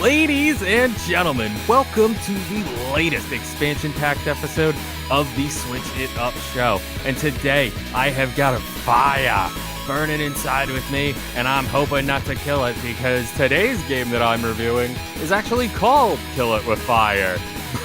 Ladies and gentlemen, welcome to the latest expansion-packed episode of the Switch It Up show. And today, I have got a fire burning inside with me, and I'm hoping not to kill it because today's game that I'm reviewing is actually called Kill It With Fire.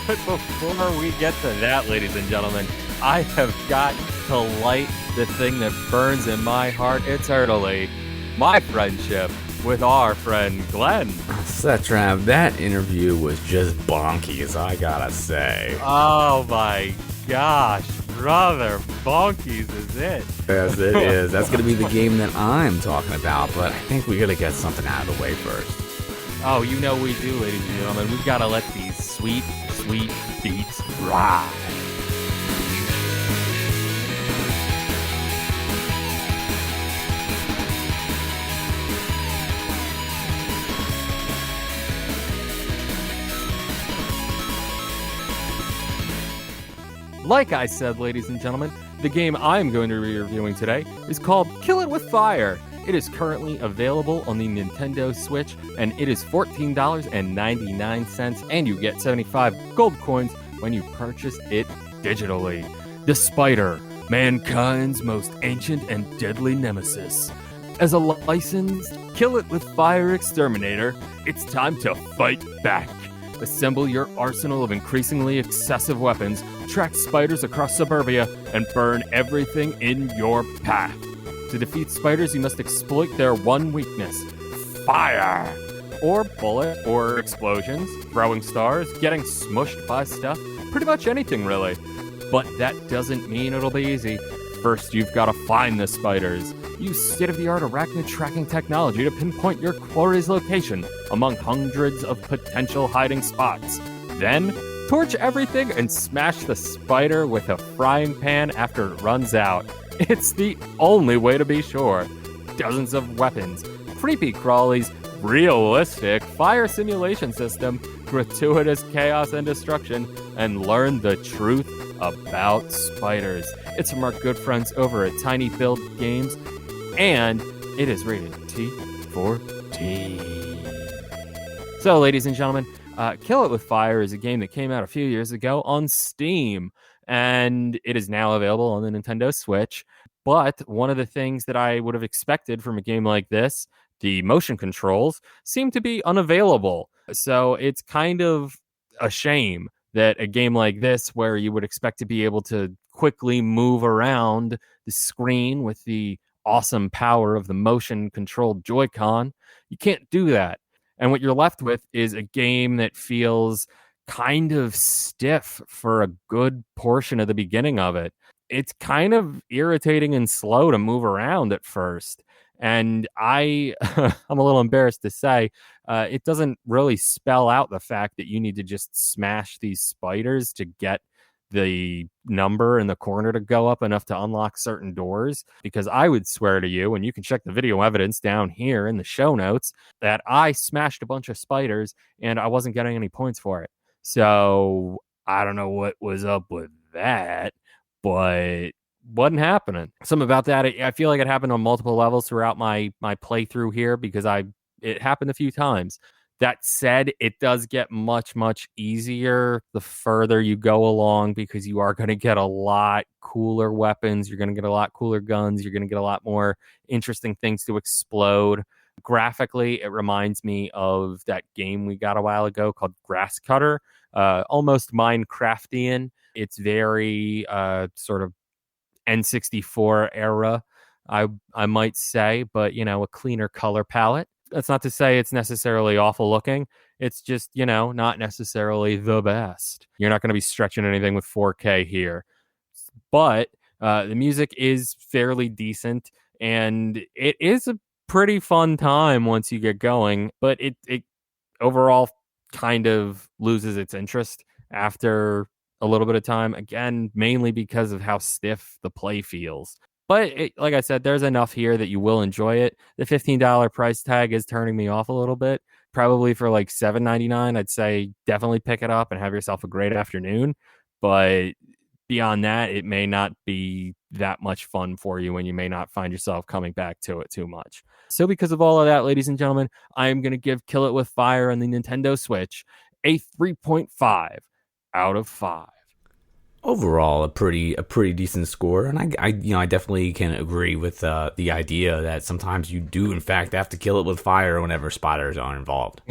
But before we get to that, ladies and gentlemen, I have got to light the thing that burns in my heart eternally, my friendship with our friend Glenn. Setram, that interview was just bonkies, I gotta say. Oh my gosh, brother, Bonkies is it. Yes, it is. That's gonna be the game that I'm talking about, but I think we gotta get something out of the way first. Oh, you know we do, ladies and gentlemen. We've gotta let these sweet, sweet beats ride. Like I said, ladies and gentlemen, the game I'm going to be reviewing today is called Kill It With Fire. It is currently available on the Nintendo Switch, and it is $14.99, and you get 75 gold coins when you purchase it digitally. The spider, mankind's most ancient and deadly nemesis. As a licensed Kill It With Fire exterminator, it's time to fight back. Assemble your arsenal of increasingly excessive weapons, track spiders across suburbia, and burn everything in your path. To defeat spiders, you must exploit their one weakness, fire. Or bullet, or explosions, throwing stars, getting smushed by stuff, pretty much anything really. But that doesn't mean it'll be easy. First, you've got to find the spiders. Use state-of-the-art arachnid tracking technology to pinpoint your quarry's location among hundreds of potential hiding spots. Then, torch everything and smash the spider with a frying pan after it runs out. It's the only way to be sure. Dozens of weapons, creepy crawlies, realistic fire simulation system, gratuitous chaos and destruction, and learn the truth about spiders. It's from our good friends over at Tiny Build Games, and it is rated T for T. So, ladies and gentlemen, Kill It With Fire is a game that came out a few years ago on Steam, and it is now available on the Nintendo Switch. But one of the things that I would have expected from a game like this, the motion controls, seem to be unavailable. So it's kind of a shame that a game like this, where you would expect to be able to quickly move around the screen with the awesome power of the motion controlled Joy-Con, you can't do that. And what you're left with is a game that feels kind of stiff for a good portion of the beginning of it. It's kind of irritating and slow to move around at first. And I'm a little embarrassed to say, it doesn't really spell out the fact that you need to just smash these spiders to get the number in the corner to go up enough to unlock certain doors, because I would swear to you, and you can check the video evidence down here in the show notes, that I smashed a bunch of spiders and I wasn't getting any points for it. So I don't know what was up with that, but wasn't happening. Something about that, I feel like it happened on multiple levels throughout my playthrough here, because it happened a few times. That said, it does get much, much easier the further you go along, because you are going to get a lot cooler weapons. You're going to get a lot cooler guns. You're going to get a lot more interesting things to explode. Graphically, it reminds me of that game we got a while ago called Grass Cutter, almost Minecraftian. It's very sort of N64 era, I might say, but, a cleaner color palette. That's not to say it's necessarily awful looking. It's just, not necessarily the best. You're not going to be stretching anything with 4K here. But the music is fairly decent, and it is a pretty fun time once you get going. But it overall kind of loses its interest after a little bit of time. Again, mainly because of how stiff the play feels. But like I said, there's enough here that you will enjoy it. The $15 price tag is turning me off a little bit. Probably for like $7.99, I'd say definitely pick it up and have yourself a great afternoon. But beyond that, it may not be that much fun for you, and you may not find yourself coming back to it too much. So because of all of that, ladies and gentlemen, I am going to give Kill It With Fire on the Nintendo Switch a 3.5 out of 5. Overall, a pretty decent score, and I definitely can agree with the idea that sometimes you do in fact have to kill it with fire whenever spiders are involved.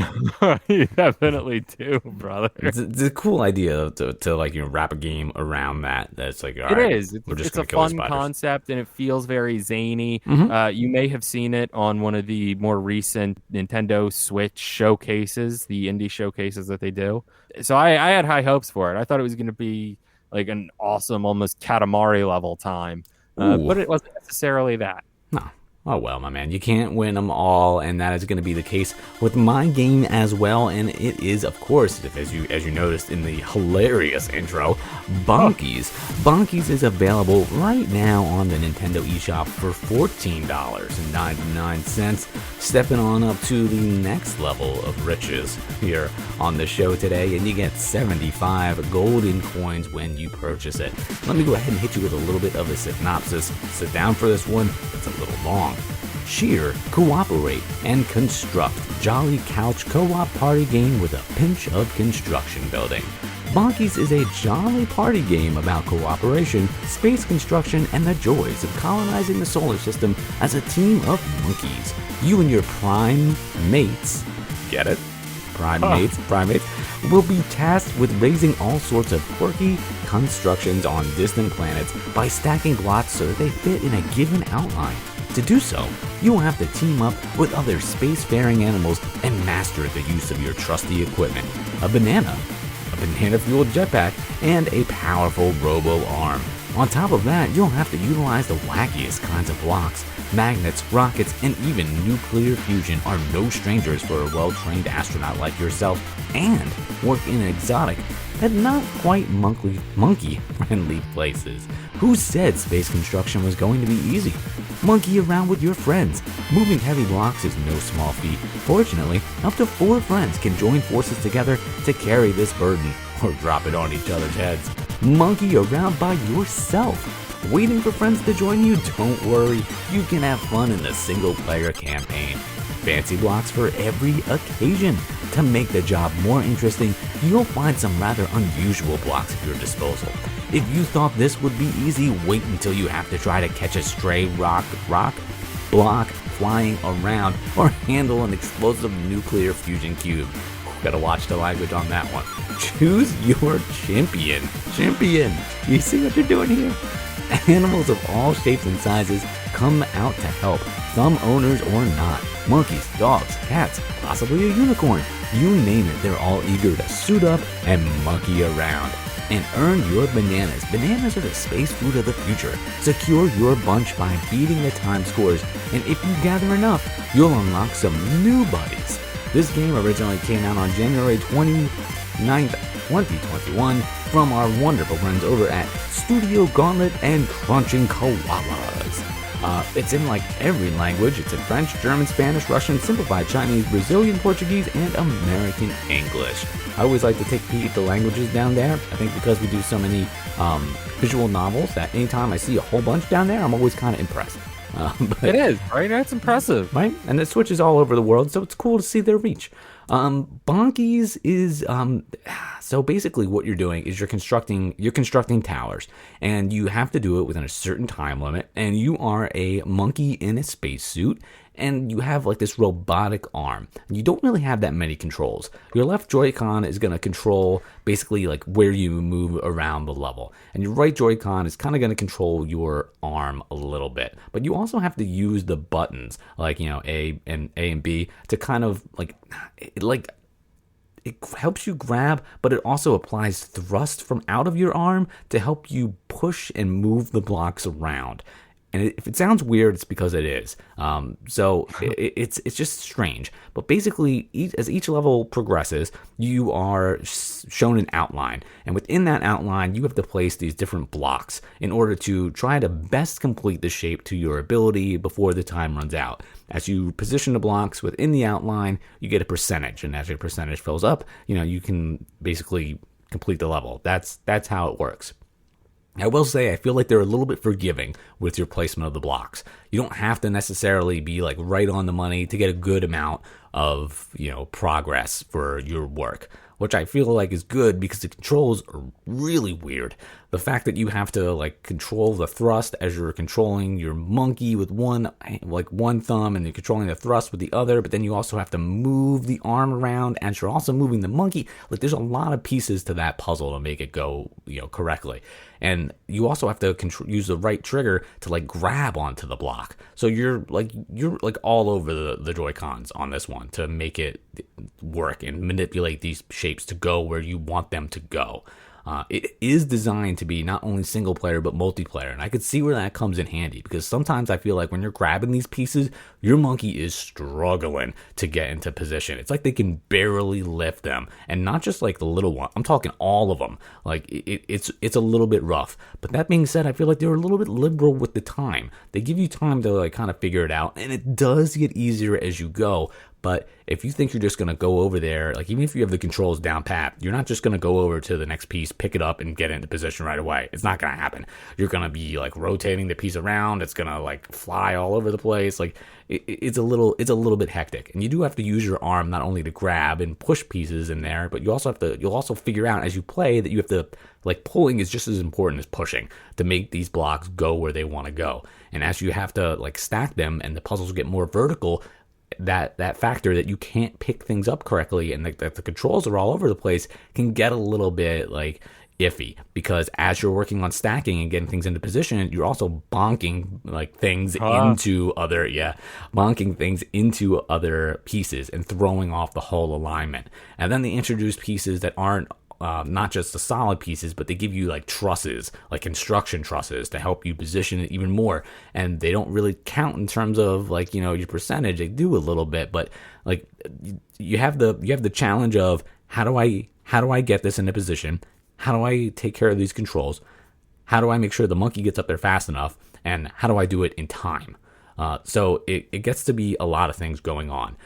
You definitely do, brother. It's a cool idea to like wrap a game around that. That's like, all right, It is. we're just It's gonna a kill the fun spiders. concept, and it feels very zany. Mhm. You may have seen it on one of the more recent Nintendo Switch showcases, the indie showcases that they do. So I had high hopes for it. I thought it was going to be like an awesome, almost Katamari level time, but it wasn't necessarily that. No. Oh well, my man, you can't win them all, and that is going to be the case with my game as well. And it is, of course, as you noticed in the hilarious intro, Bonkies. Bonkies is available right now on the Nintendo eShop for $14.99, stepping on up to the next level of riches here on the show today, and you get 75 golden coins when you purchase it. Let me go ahead and hit you with a little bit of a synopsis. Sit down for this one; it's a little long. Cheer, cooperate, and construct. Jolly couch co-op party game with a pinch of construction building. Bonkies is a jolly party game about cooperation, space construction, and the joys of colonizing the solar system as a team of monkeys. You and your prime mates, get it? Primates, will be tasked with raising all sorts of quirky constructions on distant planets by stacking blocks so that they fit in a given outline. To do so, you will have to team up with other spacefaring animals and master the use of your trusty equipment: a banana-fueled jetpack, and a powerful robo-arm. On top of that, you'll have to utilize the wackiest kinds of blocks. Magnets, rockets, and even nuclear fusion are no strangers for a well-trained astronaut like yourself, and work in exotic but not quite monkey-friendly places. Who said space construction was going to be easy? Monkey around with your friends. Moving heavy blocks is no small feat. Fortunately, up to 4 friends can join forces together to carry this burden, or drop it on each other's heads. Monkey around by yourself. Waiting for friends to join you? Don't worry, you can have fun in the single-player campaign. Fancy blocks for every occasion. To make the job more interesting, you'll find some rather unusual blocks at your disposal. If you thought this would be easy, wait until you have to try to catch a stray rock block flying around or handle an explosive nuclear fusion cube. Gotta watch the language on that one. Choose your champion. You see what you're doing here? Animals of all shapes and sizes come out to help, some owners or not. Monkeys, dogs, cats, possibly a unicorn. You name it, they're all eager to suit up and monkey around. And earn your bananas. Bananas are the space food of the future. Secure your bunch by beating the time scores, and if you gather enough, you'll unlock some new buddies. This game originally came out on January 29th, 2021 from our wonderful friends over at Studio Gauntlet and Crunching Koalas. It's in like every language. It's in French, German, Spanish, Russian, simplified Chinese, Brazilian, Portuguese, and American English. I always like to take a peek at the languages down there. I think because we do so many visual novels that anytime I see a whole bunch down there, I'm always kind of impressed. But, It is, right? That's impressive. right? And it switches all over the world, so it's cool to see their reach. Bonkies is so basically what you're doing is you're constructing towers, and you have to do it within a certain time limit, and you are a monkey in a spacesuit, and you have like this robotic arm. You don't really have that many controls. Your left Joy-Con is going to control basically like where you move around the level, and your right Joy-Con is kind of going to control your arm a little bit. But you also have to use the buttons like A and B to kind of it helps you grab, but it also applies thrust from out of your arm to help you push and move the blocks around. And if it sounds weird, it's because it is. It's just strange. But basically, as each level progresses, you are shown an outline. And within that outline, you have to place these different blocks in order to try to best complete the shape to your ability before the time runs out. As you position the blocks within the outline, you get a percentage. And as your percentage fills up, you can basically complete the level. That's how it works. I will say I feel like they're a little bit forgiving with your placement of the blocks. You don't have to necessarily be like right on the money to get a good amount of, progress for your work, which I feel like is good because the controls are really weird. The fact that you have to like control the thrust as you're controlling your monkey with one thumb, and you're controlling the thrust with the other, but then you also have to move the arm around as you're also moving the monkey. Like, there's a lot of pieces to that puzzle to make it go, correctly. And you also have to use the right trigger to like grab onto the block. So you're like all over the Joy-Cons on this one to make it work and manipulate these shapes to go where you want them to go. It is designed to be not only single player but multiplayer, and I could see where that comes in handy, because sometimes I feel like when you're grabbing these pieces, your monkey is struggling to get into position. It's like they can barely lift them, and not just like the little one. I'm talking all of them. Like it's a little bit rough. But that being said, I feel like they're a little bit liberal with the time. They give you time to like kind of figure it out, and it does get easier as you go. But if you think you're just going to go over there, like even if you have the controls down pat, you're not just going to go over to the next piece, pick it up, and get into position right away. It's not going to happen. You're going to be like rotating the piece around. It's going to like fly all over the place. Like it's a little bit hectic. And you do have to use your arm not only to grab and push pieces in there, but you'll also figure out as you play that you have to, like, pulling is just as important as pushing to make these blocks go where they want to go. And as you have to like stack them and the puzzles get more vertical, that factor that you can't pick things up correctly and that the controls are all over the place can get a little bit like iffy, because as you're working on stacking and getting things into position, you're also bonking like things into other pieces and throwing off the whole alignment. And then they introduce pieces that aren't not just the solid pieces, but they give you like trusses, like construction trusses, to help you position it even more. And they don't really count in terms of like, your percentage. They do a little bit, but like you have the challenge of how do I get this into position? How do I take care of these controls? How do I make sure the monkey gets up there fast enough? And how do I do it in time? So it gets to be a lot of things going on.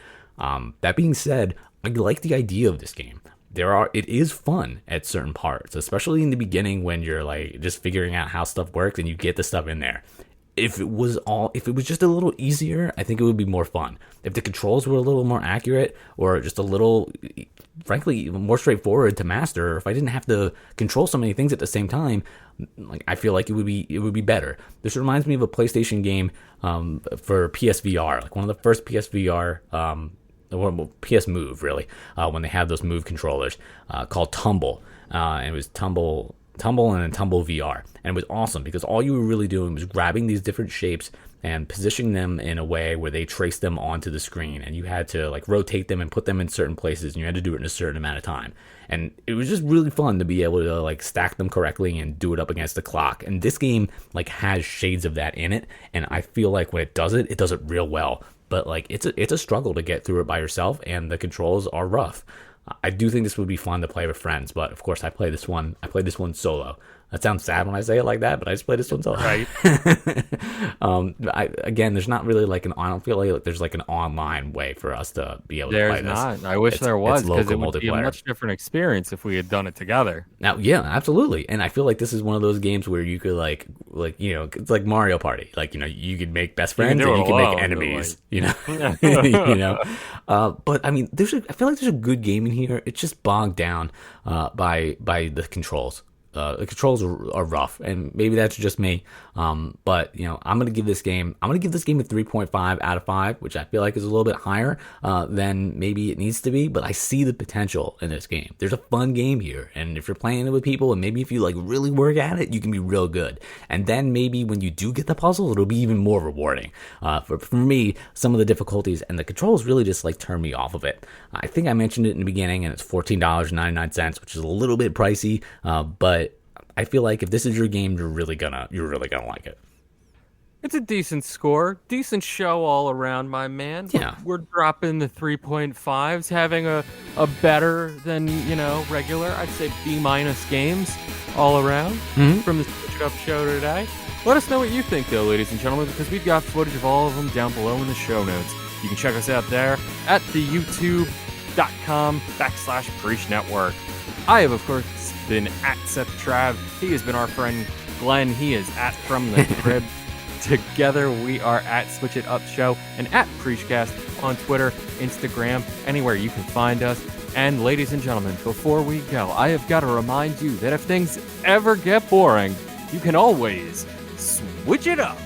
That being said, I like the idea of this game. It is fun at certain parts, especially in the beginning when you're like just figuring out how stuff works and you get the stuff in there. If it was just a little easier, I think it would be more fun. If the controls were a little more accurate, or just a little, frankly, more straightforward to master, or if I didn't have to control so many things at the same time, like I feel like it would be better. This reminds me of a PlayStation game for PSVR, like one of the first PSVR PS Move, really, when they had those Move controllers, called Tumble. And it was Tumble and then Tumble VR. And it was awesome because all you were really doing was grabbing these different shapes and positioning them in a way where they traced them onto the screen. And you had to like rotate them and put them in certain places, and you had to do it in a certain amount of time. And it was just really fun to be able to like stack them correctly and do it up against the clock. And this game like has shades of that in it. And I feel like when it does it real well. But like it's a struggle to get through it by yourself, and the controls are rough. I do think this would be fun to play with friends, but of course I played this one solo. That sounds sad when I say it like that, but I just played this one solo. Right. Again, there's not really like I don't feel like there's like an online way for us to be able to play this. There's not. I wish there was, because it would be a much different experience if we had done it together. Now, yeah, absolutely. And I feel like this is one of those games where you could like it's like Mario Party. Like, you could make best friends and you can make enemies, But I mean, I feel like there's a good game in here. It's just bogged down by the controls. The controls are rough, and maybe that's just me. But I'm gonna give this game a 3.5 out of 5, which I feel like is a little bit higher than maybe it needs to be. But I see the potential in this game. There's a fun game here, and if you're playing it with people, and maybe if you like really work at it, you can be real good. And then maybe when you do get the puzzle, it'll be even more rewarding. For me, some of the difficulties and the controls really just like turn me off of it. I think I mentioned it in the beginning, and it's $14.99, which is a little bit pricey, but I feel like if this is your game, you're really gonna like it. It's a decent score, decent show all around, my man. Yeah, we're dropping the 3.5s, having a better than regular. I'd say B- games all around from the Switch Up show today. Let us know what you think, though, ladies and gentlemen, because we've got footage of all of them down below in the show notes. You can check us out there at the youtube.com/Preach Network. I have, of course, been at Seth Trav. He has been our friend Glenn. He is at From the Crib. Together, we are at Switch It Up Show and at Preachcast on Twitter, Instagram, anywhere you can find us. And ladies and gentlemen, before we go, I have got to remind you that if things ever get boring, you can always switch it up.